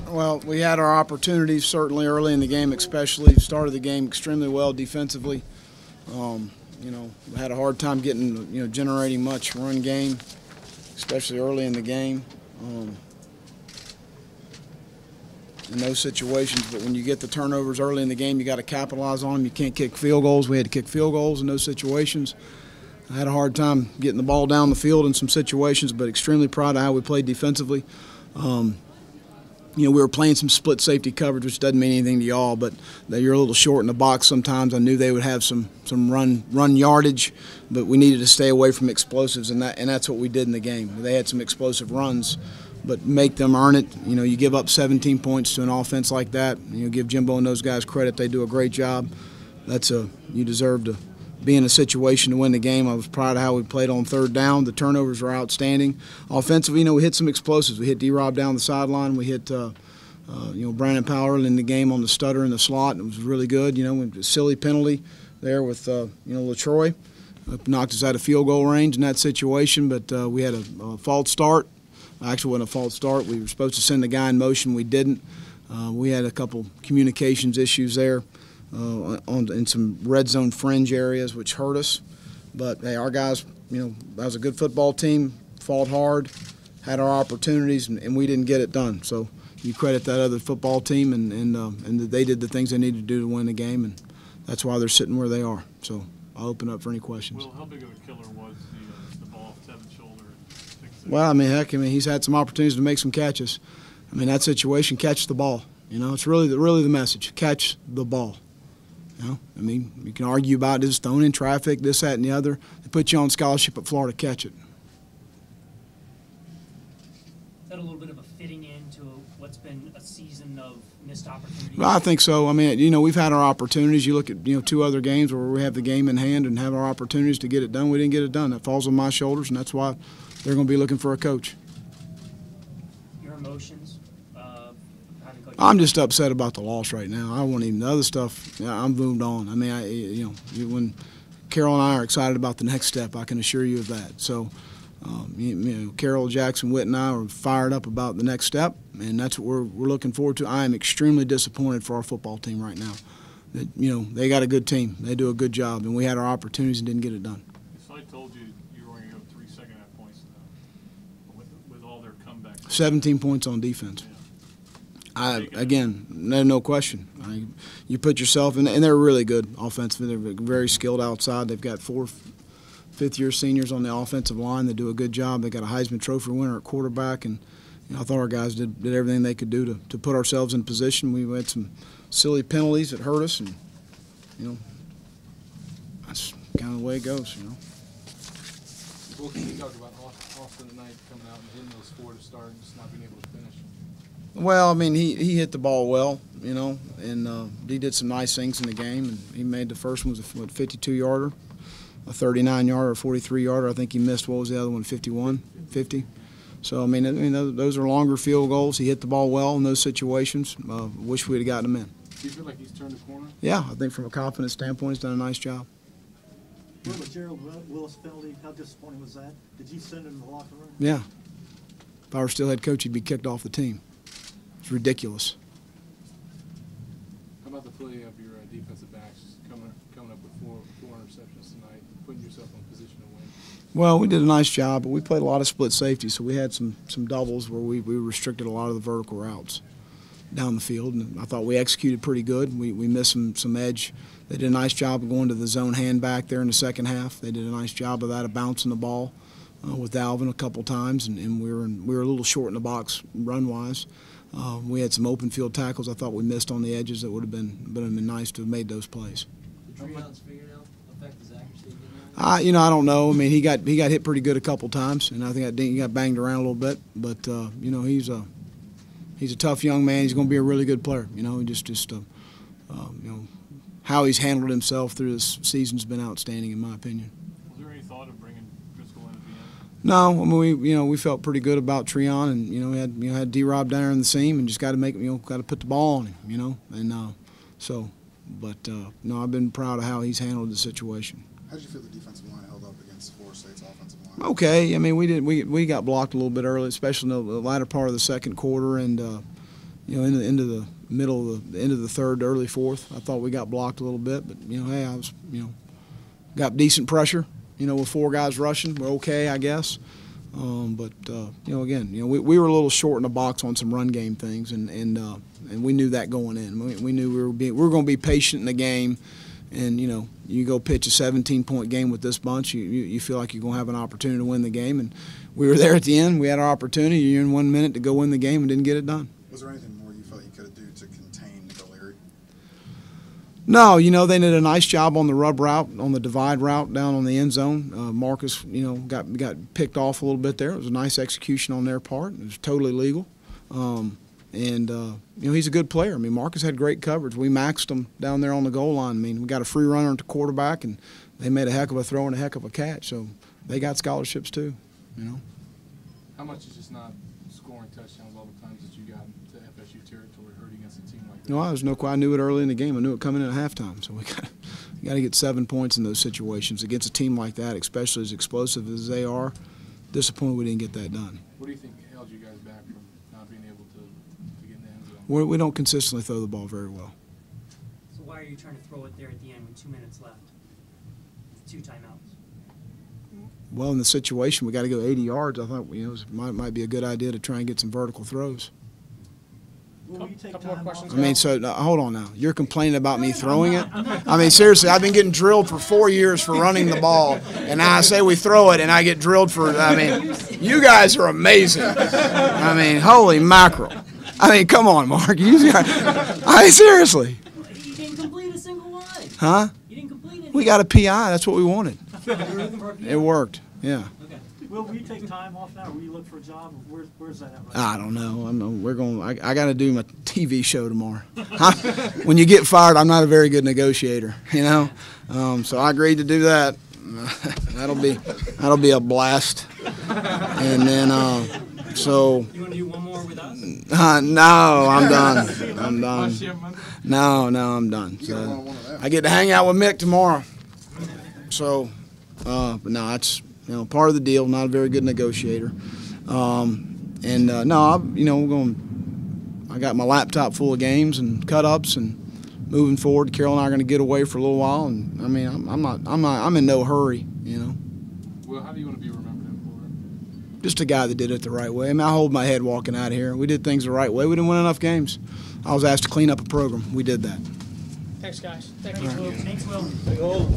Well, we had our opportunities certainly early in the game, especially started the game extremely well defensively. We had a hard time getting, generating much run game, especially early in the game. In those situations, but when you get the turnovers early in the game, you got to capitalize on them. You can't kick field goals. We had to kick field goals in those situations. I had a hard time getting the ball down the field in some situations, but extremely proud of how we played defensively. We were playing some split safety coverage, which doesn't mean anything to y'all, but you're a little short in the box sometimes. I knew they would have some run yardage, but we needed to stay away from explosives, and that's what we did in the game. They had some explosive runs, but make them earn it. You give up 17 points to an offense like that. Give Jimbo and those guys credit. They do a great job. You deserve to be in a situation to win the game. I was proud of how we played on third down. The turnovers were outstanding. Offensively, we hit some explosives. We hit D-Rob down the sideline. We hit Brandon Powell in the game on the stutter in the slot. It was really good. A silly penalty there with LaTroy. Knocked us out of field goal range in that situation, but we had a false start. Actually, it wasn't a false start. We were supposed to send the guy in motion. We didn't. We had a couple communications issues there in some red zone fringe areas, which hurt us. But, hey, our guys, that was a good football team, fought hard, had our opportunities, and we didn't get it done. So you credit that other football team, and they did the things they needed to do to win the game, and that's why they're sitting where they are. So I'll open up for any questions. Will, how big of a killer was the ball off Tevin's shoulder? Well, he's had some opportunities to make some catches. That situation, catch the ball. It's really the message, catch the ball. You can argue about this thrown in traffic, this, that, and the other. They put you on scholarship at Florida, catch it. Is that a little bit of a fitting into what's been a season of missed opportunities? Well, I think so. We've had our opportunities. You look at, two other games where we have the game in hand and have our opportunities to get it done. We didn't get it done. That falls on my shoulders, and that's why they're going to be looking for a coach. Your emotions? I'm just upset about the loss right now. I want even the other stuff. I'm moved on. When Carol and I are excited about the next step, I can assure you of that. So, Carol, Jackson, Witt, and I are fired up about the next step, and that's what we're looking forward to. I am extremely disappointed for our football team right now. They got a good team. They do a good job, and we had our opportunities and didn't get it done. So I told you were going to go 3 second-half points with all their comebacks. 17 points on defense. Yeah. Again, no question. You put yourself in, and they're really good offensively. They're very skilled outside. They've got 4 fifth-year seniors on the offensive line. They do a good job. They got a Heisman Trophy winner at quarterback, and I thought our guys did everything they could do to put ourselves in position. We had some silly penalties that hurt us, and that's kind of the way it goes. What can you talk about Austin tonight coming out and hitting those 4 to start and just not being able to finish? Well, he hit the ball well, and he did some nice things in the game. And he made the first one was a 52-yarder, a 39-yarder, a 43-yarder. I think he missed, what was the other one, 50. So, those are longer field goals. He hit the ball well in those situations. Wish we'd have gotten him in. Do you feel like he's turned the corner? Yeah, I think from a confidence standpoint, he's done a nice job. Well, the Gerald Willis penalty, how disappointing was that? Did you send him in the locker room? Yeah. If I were still head coach, he'd be kicked off the team. It's ridiculous. How about the play of your defensive backs coming up with four interceptions tonight, putting yourself in position to win? Well, we did a nice job, but we played a lot of split safety, so we had some doubles where we restricted a lot of the vertical routes down the field, and I thought we executed pretty good. We missed some edge. They did a nice job of going to the zone hand back there in the second half. They did a nice job of that, of bouncing the ball with Alvin a couple times, and we were a little short in the box run-wise. We had some open field tackles I thought we missed on the edges that would have been nice to have made those plays. Did Treon's fingernail affect his accuracy? I don't know. He got hit pretty good a couple times, and I think he got banged around a little bit. But he's a tough young man. He's going to be a really good player. How he's handled himself through this season's been outstanding in my opinion. Was there any thought of bringing Driscoll in at the end? No, we felt pretty good about Treon, and we had D-Rob down there in the seam, and just got to make got to put the ball on him, and I've been proud of how he's handled the situation. How did you feel the defensive line held up against Florida State's offensive line? Okay, we got blocked a little bit early, especially in the latter part of the second quarter, and into the middle of the end of the third, early fourth. I thought we got blocked a little bit, but hey, I was got decent pressure. With 4 guys rushing, we're okay, I guess. But again, we were a little short in the box on some run game things, and we knew that going in. We knew we were going to be patient in the game, and you go pitch a 17-point game with this bunch, you feel like you're going to have an opportunity to win the game, and we were there at the end. We had our opportunity. You're in 1 minute to go win the game and didn't get it done. Was there anything more you felt you could do to contain O'Leary? No, they did a nice job on the rub route, on the divide route down on the end zone. Marcus, got picked off a little bit there. It was a nice execution on their part. It was totally legal. He's a good player. I mean, Marcus had great coverage. We maxed him down there on the goal line. I mean, we got a free runner at the quarterback, and they made a heck of a throw and a heck of a catch. So they got scholarships too, How much is just not scoring touchdowns all the times that you got to FSU territory hurt against a team like that? No, there's no question. I knew it early in the game. I knew it coming in at halftime. So we got to get 7 points in those situations against a team like that, especially as explosive as they are. Disappointed we didn't get that done. What do you think held you guys back from not being able to get in the end zone? We don't consistently throw the ball very well. So why are you trying to throw it there at the end with 2 minutes left? 2 timeouts. Well, in the situation, we got to go 80 yards. I thought it might be a good idea to try and get some vertical throws. Will you take Couple more time questions. off? I mean, so hold on now. You're complaining about me throwing it? I mean, seriously, I've been getting drilled for 4 years for running the ball, and now I say we throw it, and I get drilled for. I mean, you guys are amazing. I mean, holy mackerel. I mean, come on, Mark. I mean, seriously. You didn't complete a single line. Huh? You didn't complete it. We got a PI. That's what we wanted. It worked. Yeah. Okay. Will you take time off now, or will you look for a job? Where's that at right I don't know. We're going. I got to do my TV show tomorrow. When you get fired, I'm not a very good negotiator, So I agreed to do that. That'll be a blast. And then so. You want to do one more with us? No, I'm done. I'm done. No, I'm done. So I get to hang out with Mick tomorrow. So, but no, that's part of the deal. Not a very good negotiator. I got my laptop full of games and cut-ups, and moving forward, Carol and I are going to get away for a little while. And I mean, I'm in no hurry. Well, how do you want to be remembered in Florida? Just a guy that did it the right way. I mean, I hold my head walking out of here. We did things the right way. We didn't win enough games. I was asked to clean up a program. We did that. Thanks, guys. Thank you. Thanks, Will.